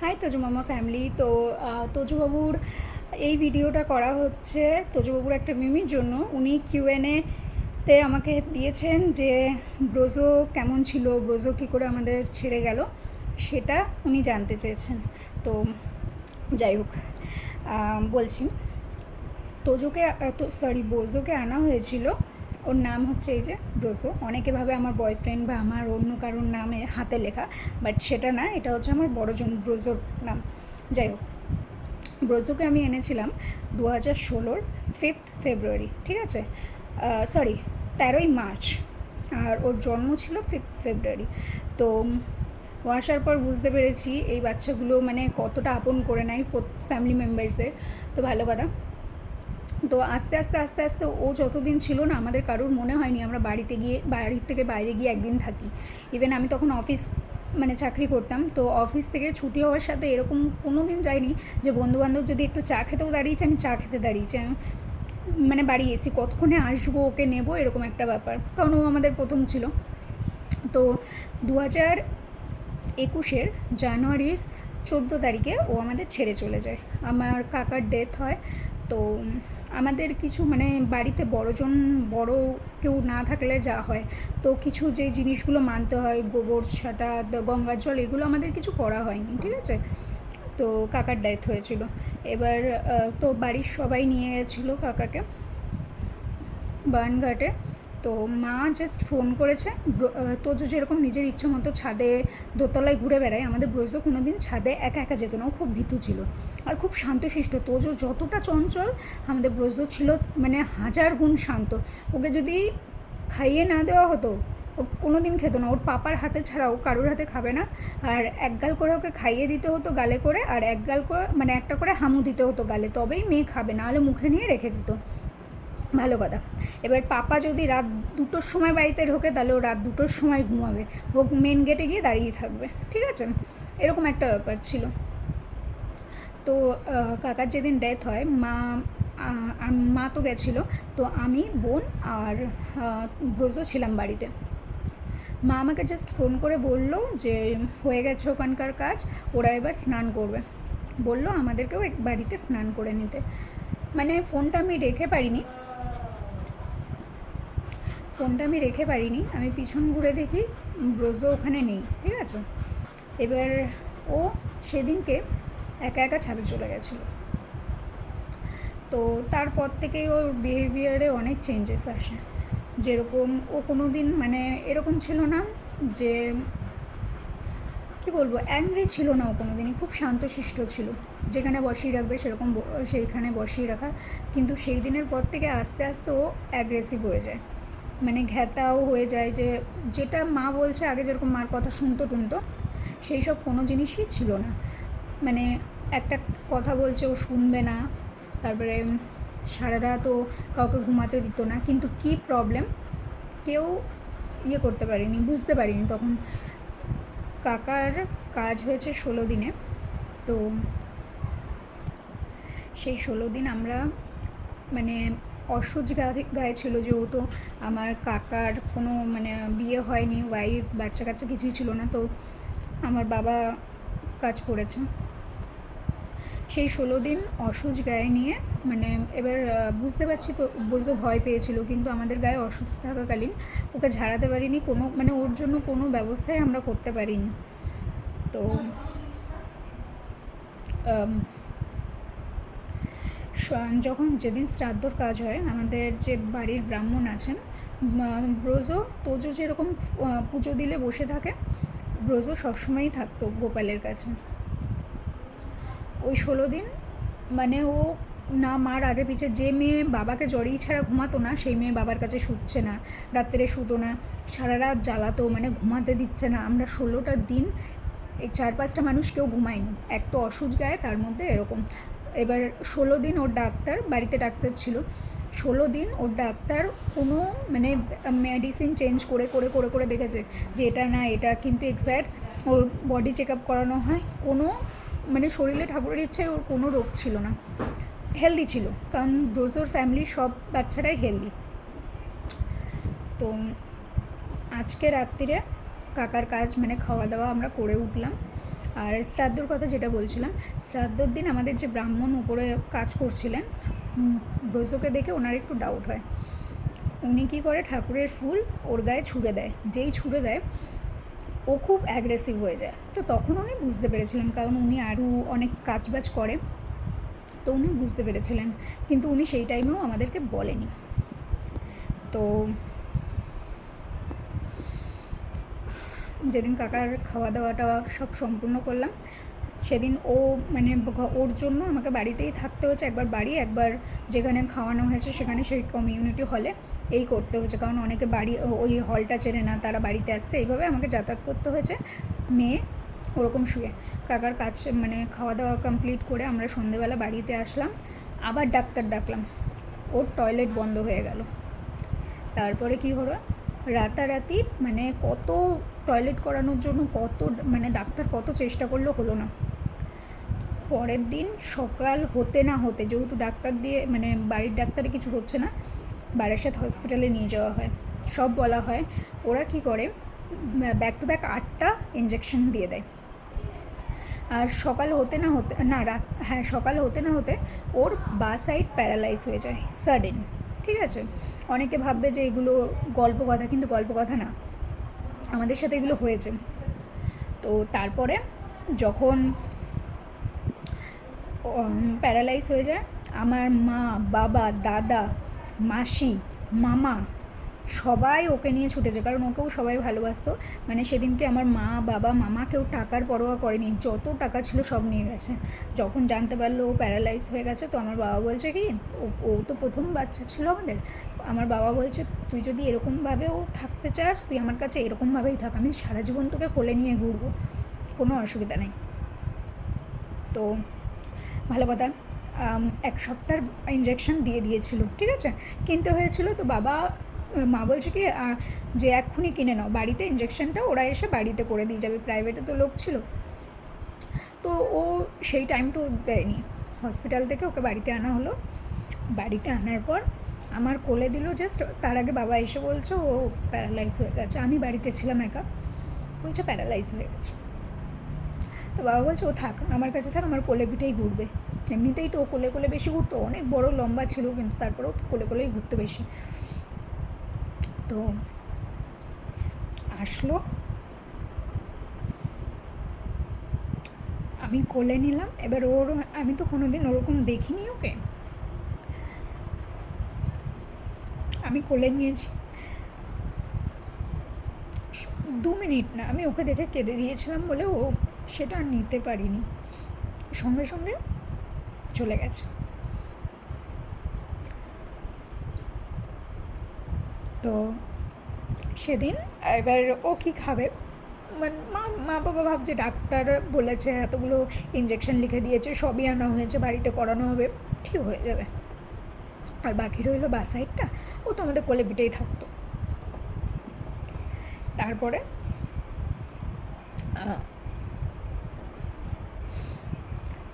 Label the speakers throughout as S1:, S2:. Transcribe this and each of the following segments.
S1: High Tojo মামা family. তো তোজোবাবুর এই ভিডিওটা করা হচ্ছে তোজোবাবুর একটা মিমির জন্য। উনি কিউএনএ তে আমাকে দিয়েছেন যে ব্রোজো কেমন ছিল, ব্রোজো কী করে আমাদের ছেড়ে গেল সেটা উনি জানতে চেয়েছেন। তো যাই হোক, বলছি তোজোকে বোজোকে আনা হয়েছিল। ওর নাম হচ্ছে এই যে ব্রোজো। অনেকে ভাবে আমার বয়ফ্রেন্ড বা আমার অন্য কারোর নামে হাতে লেখা, বাট সেটা না, এটা হচ্ছে আমার বড়জন ব্রোজোর নাম। যাই হোক, ব্রোজোকে আমি এনেছিলাম 2016 5th ফেব্রুয়ারি, ঠিক আছে, 13ই মার্চ, আর ওর জন্ম ছিল 5th ফেব্রুয়ারি। তো ও আসার পর বুঝতে পেরেছি এই বাচ্চাগুলো মানে কতটা আপন করে নেয় ফ্যামিলি মেম্বার্সের। তো ভালো কথা। তো আস্তে আস্তে আস্তে আস্তে ও যতদিন ছিল না, আমাদের কারোর মনে হয়নি আমরা বাড়ির থেকে বাইরে গিয়ে একদিন থাকি। ইভেন আমি তখন মানে চাকরি করতাম, তো অফিস থেকে ছুটি হওয়ার সাথে এরকম কোনো দিন যাইনি যে বন্ধুবান্ধব যদি একটু চা খেতেও দাঁড়িয়েছে আমি চা খেতে দাঁড়িয়েছি, মানে বাড়ি এসি কতক্ষণে আসবো, ওকে নেবো, এরকম একটা ব্যাপার, কারণ ও আমাদের প্রথম ছিল। তো 2021 জানুয়ারির 14 তারিখে ও আমাদের ছেড়ে চলে যায়। আমার কাকার ডেথ হয়। তো আমাদের কিছু মানে বাড়িতে বড় কেউ না থাকলে যা হয়, তো কিছু যে জিনিসগুলো মানতে হয়, গোবর ছাটা, গঙ্গার জল, এগুলো আমাদের কিছু করা হয়নি, ঠিক আছে। তো কাকার ডেথ হয়েছিল। এবার তো বাড়ির সবাই নিয়ে গেছিলো কাকাকে বানঘাটে। তো মা জাস্ট ফোন করেছে। তোজো যেরকম নিজের ইচ্ছে মতো ছাদে দোতলায় ঘুরে বেড়ায়, আমাদের ব্রোজো কোনো দিন ছাদে একা একা যেত না। ও খুব ভীতু ছিল আর খুব শান্তশিষ্ট। তোজো যতটা চঞ্চল, আমাদের ব্রোজো ছিল মানে 1000 গুণ শান্ত। ওকে যদি খাইয়ে না দেওয়া হতো, ও কোনো দিন খেত না। ওর পাপার হাতে ছাড়াও কারোর হাতে খাবে না। আর এক গাল করে ওকে খাইয়ে দিতে হতো গালে করে, আর এক গাল করে মানে একটা করে হামু দিতে হতো গালে, তবেই মেয়ে খাবে, নাহলে মুখে নিয়ে রেখে দিত। ভালো কথা। এবার পাপা যদি রাত 2টোর সময় বাড়িতে ঢোকে, তাহলে ও রাত 2টোর সময় ঘুমাবে, ও মেন গেটে গিয়ে দাঁড়িয়ে থাকবে, ঠিক আছে। এরকম একটা ব্যাপার ছিল। তো কাকার যেদিন ডেথ হয়, মা তো গেছিলো। তো আমি, বোন আর ব্রোজো ছিলাম বাড়িতে। মা আমাকে জাস্ট ফোন করে বললো যে হয়ে গেছে ওখানকার কাজ, ওরা এবার স্নান করবে। বললো আমাদেরকেও বাড়িতে স্নান করে নিতে। মানে ফোনটা আমি রেখে পারিনি। আমি পিছন ঘুরে দেখি ব্রোজো ওখানে নেই, ঠিক আছে। এবার ও সেদিনকে একা একা ছাদে চলে গেছিলো। তো তারপর থেকেই ওর বিহেভিয়ারে অনেক চেঞ্জেস আসে। যেরকম ও কোনো দিন মানে এরকম ছিল না যে কী বলবো, অ্যাংরি ছিল না ও কোনো দিনই। খুব শান্তশিষ্ট ছিল। যেখানে বসিয়ে রাখবে সেইখানে বসিয়ে রাখা। কিন্তু সেই দিনের পর থেকে আস্তে আস্তে ও অ্যাগ্রেসিভ হয়ে যায়, মানে ঘ্যাতাও হয়ে যায়। যেটা মা বলছে, আগে যেরকম মার কথা শুনতো সেই সব কোনো জিনিসই ছিল না। মানে একটা কথা বলছে ও শুনবে না। তারপরে সারা রাত ও কাউকে ঘুমাতে দিত না। কিন্তু কী প্রবলেম কেউ করতে পারিনি, বুঝতে পারিনি তখন। কাকার কাজ হয়েছে 16 দিনে। তো সেই 16 দিন আমরা মানে অসহ্য গায়ে ছিল, যেহেতু আমার কাকার কোনো মানে বিয়ে হয়নি, ওয়াইফ, বাচ্চা কাচ্চা কিছুই ছিল না। তো আমার বাবা কাজ করেছে। সেই 16 দিন অসহ্য গায়ে নিয়ে মানে এবার বুঝতে পারছি তো বোঝো ভয় পেয়েছিল, কিন্তু আমাদের গায়ে অসুস্থ থাকাকালীন ওকে ঝাড়াতে পারিনি, কোনো মানে ওর জন্য কোনো ব্যবস্থাই আমরা করতে পারিনি। তো যখন যেদিন শ্রাদ্ধর কাজ হয়, আমাদের যে বাড়ির ব্রাহ্মণ আছেন, ব্রোজো তোজো যেরকম পুজো দিলে বসে থাকে, ব্রোজো সবসময়ই থাকতো গোপালের কাছে। ওই 16 দিন মানে ও না মার আগে পিছে, যে মেয়ে বাবাকে জ্বরেই ছাড়া ঘুমাতো না, সেই মেয়ে বাবার কাছে শুচ্ছে না, রাত্রে শুতো না, সারা রাত জ্বালাতো, মানে ঘুমাতে দিচ্ছে না। আমরা 16টা দিন এই 4-5টা মানুষ কেউ ঘুমায়নি, এক তো অসুস্থ গায়ে, তার মধ্যে এরকম। এবার 16 দিন ওর ডাক্তার, বাড়িতে ডাক্তার ছিল, 16 দিন ওর ডাক্তার কোনো মানে মেডিসিন চেঞ্জ করে করে করে করে দেখেছে যে এটা না এটা, কিন্তু এক্স্যাক্ট ওর বডি চেক আপ করানো হয়, কোনো মানে শরীরে ঠাকুরের ইচ্ছায় ওর কোনো রোগ ছিল না, হেলদি ছিল, কারণ ব্রোজোর ফ্যামিলির সব বাচ্চারাই হেলদি। তো আজকে রাত্রিরে কাকার কাজ মানে খাওয়া দাওয়া আমরা করে উঠলাম। আর শ্রাদ্ধর কথা যেটা বলছিলাম, শ্রাদ্ধর দিন আমাদের যে ব্রাহ্মণ উপরে কাজ করছিলেন, ব্রজকে দেখে ওনার একটু ডাউট হয়। উনি কী করে, ঠাকুরের ফুল ওর গায়ে ছুঁড়ে দেয়। যেই ছুঁড়ে দেয় ও খুব অ্যাগ্রেসিভ হয়ে যায়। তো তখন উনি বুঝতে পেরেছিলেন, কারণ উনি আরও অনেক কাজবাজ করে, তো উনি বুঝতে পেরেছিলেন, কিন্তু উনি সেই টাইমেও আমাদেরকে বলেনি। তো যেদিন কাকার খাওয়া দাওয়াটা সব সম্পূর্ণ করলাম, সেদিন ও মানে ওর জন্য আমাকে বাড়িতেই থাকতে হয়েছে, একবার বাড়ি, একবার যেখানে খাওয়ানো হয়েছে সেখানে সেই কমিউনিটি হলে এই করতে হয়েছে, কারণ অনেকে বাড়ি ওই হলটা চেনে না, তারা বাড়িতে আসছে, এইভাবে আমাকে যাতায়াত করতে হয়েছে। মেয়ে ওরকম শুয়ে কাকার কাজ মানে খাওয়া দাওয়া কমপ্লিট করে আমরা সন্ধেবেলা বাড়িতে আসলাম, আবার ডাক্তার ডাকলাম, ওর টয়লেট বন্ধ হয়ে গেল। তারপরে কি হলো, রাতারাতি মানে কত টয়লেট করানোর জন্য কত মানে ডাক্তার কত চেষ্টা করলো, হলো না। পরের দিন সকাল হতে না হতে, যেহেতু ডাক্তার দিয়ে মানে বাড়ির ডাক্তারে কিছু হচ্ছে না, বারাসাত হসপিটালে নিয়ে যাওয়া হয়। সব বলা হয়, ওরা কি করে ব্যাক টু ব্যাক 8টা ইঞ্জেকশন দিয়ে দেয়। আর সকাল হতে না হতে সকাল হতে না হতে ওর বাঁ সাইড প্যারালাইজ হয়ে যায় সাডেন। ঠিক আছে, অনেকে ভাববে যে এগুলো গল্প কথা, কিন্তু গল্প কথা না, আমাদের সাথে এগুলো হয়েছে। তো তারপরে যখন প্যারালাইজ হয়ে যায়, আমার মা, বাবা, দাদা, মাসি, মামা সবাই ওকে নিয়ে ছুটেছে, কারণ ওকেও সবাই ভালোবাসতো। মানে সেদিনকে আমার মা, বাবা, মামা কেউ টাকার পরোয়া করেনি, যত টাকা ছিল সব নিয়ে গেছে। যখন জানতে পারলো ও প্যারালাইজ হয়ে গেছে, তো আমার বাবা বলছে কি, ও তো প্রথম বাচ্চা ছিল আমাদের, আমার বাবা বলছে তুই যদি এরকমভাবেও থাকতে চাস, তুই আমার কাছে এরকমভাবেই থাক, আমি সারা জীবন তোকে কোলে নিয়ে ঘুরবো, কোনো অসুবিধা নেই। তো ভালো কথা, 1 সপ্তাহ ইঞ্জেকশন দিয়ে দিয়েছিল, ঠিক আছে, কিনতে হয়েছিল। তো মা বলছে কি যে এক্ষুনি কিনে নাও, বাড়িতে ইঞ্জেকশনটা ওরা এসে বাড়িতে করে দিয়ে যাবে, প্রাইভেটে তো লোক ছিল। তো ও সেই টাইমটাও দেয়নি, হসপিটাল থেকে ওকে বাড়িতে আনা হলো। বাড়িতে আনার পর আমার কোলে দিল জাস্ট, তার আগে বাবা এসে বলছে ও প্যারালাইজ হয়ে গেছে। আমি বাড়িতে ছিলাম একা, বলছে প্যারালাইজ হয়ে গেছে। তো বাবা বলছে ও থাক, আমার কাছে থাক, আমার কোলে পিঠেই ঘুরবে। এমনিতেই তো ও কোলে কোলে বেশি ঘুরতো, অনেক বড় লম্বা ছিল, কিন্তু তারপরেও কোলে কোলেই ঘুরতো বেশি। তো আসলো, আমি কোলে নিলাম। এবার আমি তো কোনো দিন ওরকম দেখিনি ওকে, আমি কোলে নিয়েছি। 2 মিনিট না, আমি ওকে দেখে কেঁদে দিয়েছিলাম বলে ও সেটা নিতে পারিনি, সঙ্গে সঙ্গে চলে গেছে। তো সেদিন এবার ও কী খাবে, মানে মা বাবা ভাবছে ডাক্তার বলেছে, এতগুলো ইঞ্জেকশন লিখে দিয়েছে, সবই আনা হয়েছে, বাড়িতে করানো হবে, ঠিক হয়ে যাবে। আর বাকি রইল বাঁ সাইডটা, ও তো আমাদের কোলে পিঠেই থাকতো।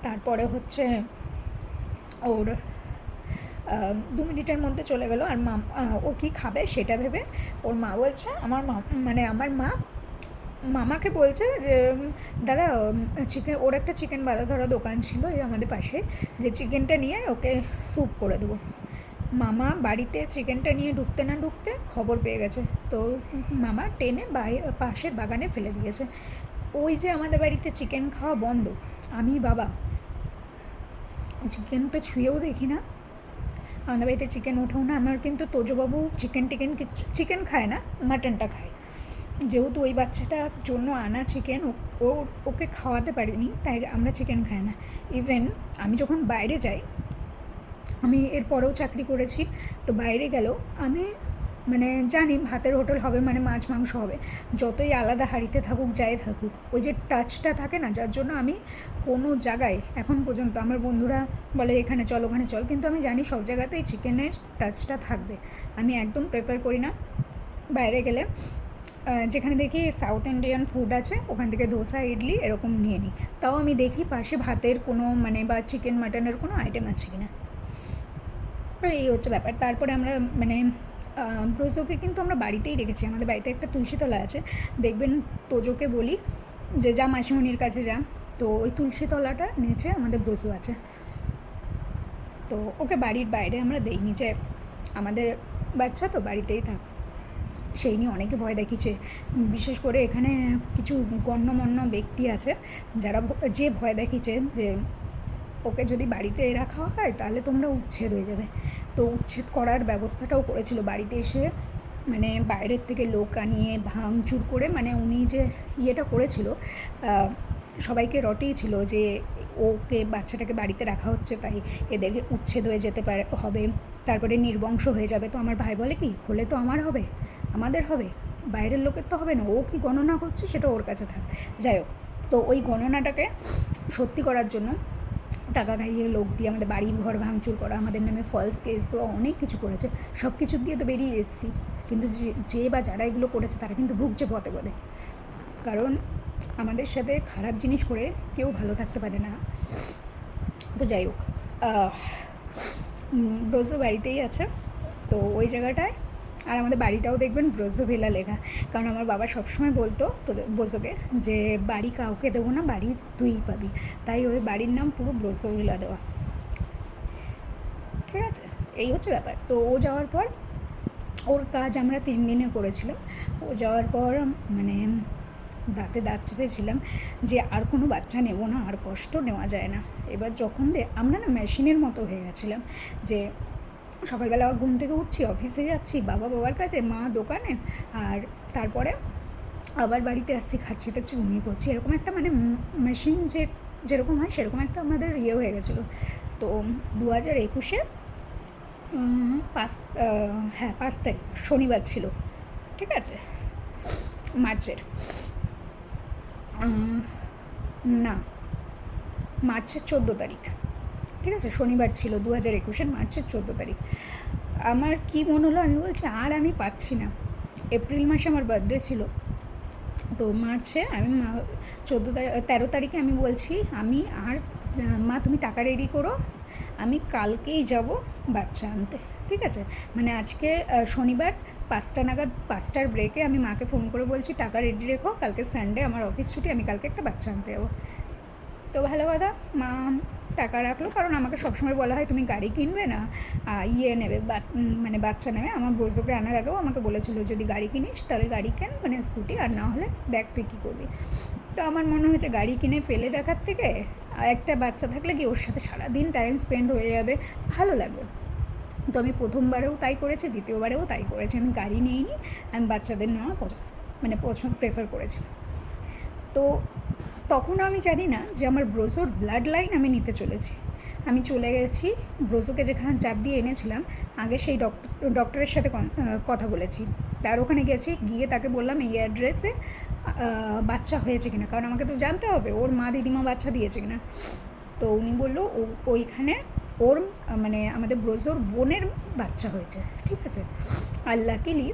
S1: তারপরে হচ্ছে ওর 2 মিনিটের মধ্যে চলে গেল। আর ও কী খাবে সেটা ভেবে ওর মা বলছে, আমার মা মামাকে বলছে যে দাদা চিকেন, ওর একটা চিকেন বাঁধা ধরা দোকান ছিল এই আমাদের পাশে, যে চিকেনটা নিয়ে ওকে স্যুপ করে দেবো। মামা বাড়িতে চিকেনটা নিয়ে ঢুকতে না ঢুকতে খবর পেয়ে গেছে, তো মামা টেনে পাশের বাগানে ফেলে দিয়েছে। ওই যে আমাদের বাড়িতে চিকেন খাওয়া বন্ধ, আমি বাবা চিকেন তো ছুঁয়েও দেখি না, আমাদের বাড়িতে চিকেন ওঠেও না। আমার কিন্তু তোজবাবু চিকেন খায় না, মাটনটা খায়, যেহেতু ওই বাচ্চাটার জন্য আনা চিকেন ওকে খাওয়াতে পারিনি, তাই আমরা চিকেন খাই না। ইভেন আমি যখন বাইরে যাই, আমি এরপরেও চাকরি করেছি, তো বাইরে গেলেও আমি মানে জানি ভাতের হোটেল হবে মানে মাছ মাংস হবে, যতই আলাদা হাঁড়িতে থাকুক যাই থাকুক, ওই যে টাচটা থাকে না, যার জন্য আমি কোনো জায়গায় এখন পর্যন্ত আমার বন্ধুরা বলে এখানে চল ওখানে চল, কিন্তু আমি জানি সব জায়গাতেই চিকেনের টাচটা থাকবে। আমি একদম প্রেফার করি না বাইরে গেলে, যেখানে দেখি সাউথ ইন্ডিয়ান ফুড আছে ওখান থেকে ধোসা ইডলি এরকম নিয়ে নিই, তাও আমি দেখি পাশে ভাতের কোনো মানে বা চিকেন মাটনের কোনো আইটেম আছে কি না। তো এই হচ্ছে ব্যাপার। তারপরে আমরা মানে ব্রজোকে কিন্তু আমরা বাড়িতেই রেখেছি, আমাদের বাড়িতে একটা তুলসীতলা আছে, দেখবেন তোজোকে বলি যে যা মাসিমণির কাছে যা। তো ওই তুলসী তলাটা নিচে আমাদের ব্রজো আছে। তো ওকে বাড়ির বাইরে আমরা দেইনি, যে আমাদের বাচ্চা তো বাড়িতেই থাক। সেই নিয়ে অনেকে ভয় দেখিয়েছে, বিশেষ করে এখানে কিছু গণ্যমান্য ব্যক্তি আছে যারা যে ভয় দেখিয়েছে যে ওকে যদি বাড়িতে রাখা হয় তাহলে তোমরা উচ্ছেদ হয়ে যাবে। তো উচ্ছেদ করার ব্যবস্থাটাও করেছিল বাড়িতে এসে, মানে বাইরের থেকে লোক আনিয়ে ভাঙচুর করে, মানে উনি যে ইয়েটা করেছিল সবাইকে রটিয়েছিল যে ওকে বাচ্চাটাকে বাড়িতে রাখা হচ্ছে তাই এদেরকে উচ্ছেদ হয়ে যেতে পারে হবে, তারপরে নির্বংশ হয়ে যাবে। তো আমার ভাই বলে কি, হলে তো আমার হবে, আমাদের হবে, বাইরের লোকের তো হবে না, ও কি গণনা করছে সেটা ওর কাছে থাক। যাই হোক, তো ওই গণনাটাকে সত্যি করার জন্য টাকা খাইয়ে লোক দিয়ে আমাদের বাড়ি ঘর ভাঙচুর করা, আমাদের নামে ফলস কেস দেওয়া, অনেক কিছু করেছে। সব কিছু দিয়ে তো বেরিয়ে এসেছি, কিন্তু যে বা যারা এগুলো করেছে তারা কিন্তু ভুগছে পদে পদে। কারণ আমাদের সাথে খারাপ জিনিস করে কেউ ভালো থাকতে পারে না। তো যাই হোক, ব্রজো বাড়িতেই আছে। তো ওই জায়গাটায়, আর আমাদের বাড়িটাও দেখবেন ব্রজো ভিলা লেখা, কারণ আমার বাবা সবসময় বলতো তো ব্রজোকে যে বাড়ি কাউকে দেবো না, বাড়ি তুই পাবি, তাই ওই বাড়ির নাম পুরো ব্রজো ভিলা দেওয়া। ঠিক আছে, এই হচ্ছে ব্যাপার। তো ও যাওয়ার পর ওর কাজ আমরা 3 দিনে করেছিলাম। ও যাওয়ার পর মানে দাঁতে দাঁত চেপেছিলাম যে আর কোনো বাচ্চা নেব না, আর কষ্ট নেওয়া যায় না। এবার যখন আমরা না মেশিনের মতো হয়ে গেছিলাম, যে সকালবেলা ঘুম থেকে উঠছি, অফিসে যাচ্ছি, বাবার কাছে, মা দোকানে, আর তারপরে আবার বাড়িতে আসছি, খাচ্ছি টাচ্ছি, ঘুমিয়ে পড়ছি, এরকম একটা মানে মেশিন যেরকম হয় সেরকম একটা আমাদের ইয়ে হয়ে গেছিলো। তো 2021-এ 5 তারিখ শনিবার ছিল, ঠিক আছে, মার্চের না মার্চের 14 তারিখ, ঠিক আছে, শনিবার ছিল 2021-এর মার্চের 14 তারিখ। আমার কি মনে হলো, আমি বলছি আর আমি পাচ্ছি না। এপ্রিল মাসে আমার বার্থডে ছিল, তো মার্চে আমি 13 তারিখে আমি বলছি আমি আর, মা তুমি টাকা রেডি করো, আমি কালকেই যাব বাচ্চা আনতে। ঠিক আছে, মানে আজকে শনিবার 5টা নাগাদ, 5টার ব্রেকে আমি মাকে ফোন করে বলছি টাকা রেডি রেখো, কালকে সানডে আমার অফিস ছুটি, আমি কালকে একটা বাচ্চা আনতে যাবো। তো ভালো কথা, মা টাকা রাখলো, কারণ আমাকে সবসময় বলা হয় তুমি গাড়ি কিনবে না, ইয়ে নেবে, মানে বাচ্চা নেবে। আমার ব্রজোকে আনার আগেও আমাকে বলেছিল যদি গাড়ি কিনিস তাহলে গাড়ি কেন, মানে স্কুটি, আর না হলে দেখ তুই কী করবি। তো আমার মনে হয়েছে গাড়ি কিনে ফেলে রাখার থেকে একটা বাচ্চা থাকলে কি ওর সাথে সারাদিন টাইম স্পেন্ড হয়ে যাবে, ভালো লাগবে। তো আমি প্রথমবারেও তাই করেছি, দ্বিতীয়বারেও তাই করেছি, আমি গাড়ি নিইনি, আমি বাচ্চাদের নেওয়া পছন্দ প্রেফার করেছি। তো তখনও আমি জানি না যে আমার ব্রজোর ব্লাড লাইন আমি নিতে চলেছি। আমি চলে গেছি ব্রজোকে যেখানে চাপ দিয়ে এনেছিলাম, আগে সেই ডক্টরের সাথে কথা বলেছি, তার ওখানে গেছি, গিয়ে তাকে বললাম এই অ্যাড্রেসে বাচ্চা হয়েছে কিনা, কারণ আমাকে তো জানতে হবে ওর মা দিদিমা বাচ্চা দিয়েছে কিনা। তো উনি বললো ওইখানে ওর মানে আমাদের ব্রজোর বোনের বাচ্চা হয়েছে। ঠিক আছে, আর লাকিলি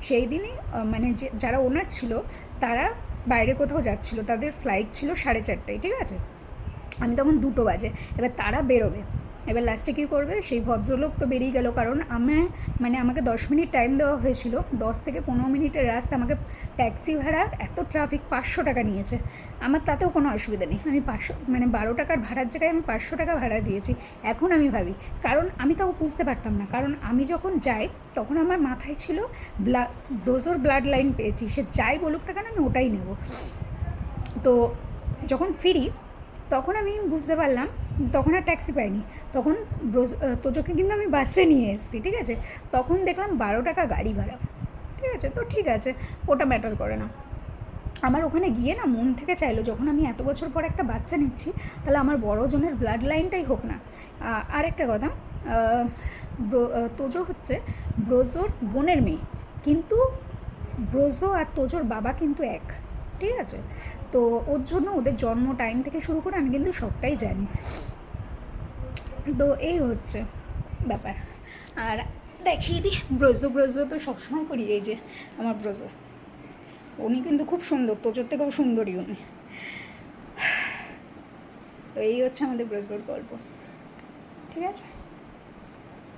S1: সেই দিনই মানে যারা ওনার ছিল তারা বাইরে কোথাও যাচ্ছিল, তাদের ফ্লাইট ছিল 4:30টায়। ঠিক আছে, আমি তখন 2টো বাজে, এবার তারা বেরোবে, এবার লাস্টে কী করবে, সেই ভদ্রলোক তো বেরিয়ে গেল, কারণ আমাকে 10 মিনিট টাইম দেওয়া হয়েছিল, 10 থেকে 15 মিনিটের রাস্তা, আমাকে ট্যাক্সি ভাড়া এত ট্রাফিক 500 টাকা নিয়েছে। আমার তাতেও কোনো অসুবিধা নেই, আমি 12 টাকার ভাড়ার জায়গায় আমি 500 টাকা ভাড়া দিয়েছি। এখন আমি ভাবি, কারণ আমি তাও বুঝতে পারতাম না, কারণ আমি যখন যাই তখন আমার মাথায় ছিল ব্রজোর ব্লাড লাইন পেয়েছি, সে যাই বলুক না কেন আমি ওটাই নেব। তো যখন ফিরি তখন আমি বুঝতে পারলাম, তখন আর ট্যাক্সি পাইনি, তখন তোজোকে কিন্তু আমি বাসে নিয়ে এসেছি। ঠিক আছে, তখন দেখলাম 12 টাকা গাড়ি ভাড়া। ঠিক আছে, তো ঠিক আছে, ওটা ম্যাটার করে না। আমার ওখানে গিয়ে না মন থেকে চাইলো, যখন আমি এত বছর পর একটা বাচ্চা নিচ্ছি তাহলে আমার বড়জনের ব্লাড লাইনটাই হোক না। আর একটা কথা, তোজো হচ্ছে ব্রজোর বোনের মেয়ে, কিন্তু ব্রজো আর তোজোর বাবা কিন্তু এক। ঠিক আছে, তো ওর জন্য ওদের জন্ম টাইম থেকে শুরু করে আমি কিন্তু সবটাই জানি। তো এই হচ্ছে ব্যাপার। আর দেখিয়ে দিই ব্রজো তো সবসময় করি, এই যে আমার ব্রজো, উনি কিন্তু খুব সুন্দর, তোজোর থেকেও সুন্দরী উনি। তো এই হচ্ছে আমাদের ব্রজোর গল্প। ঠিক আছে।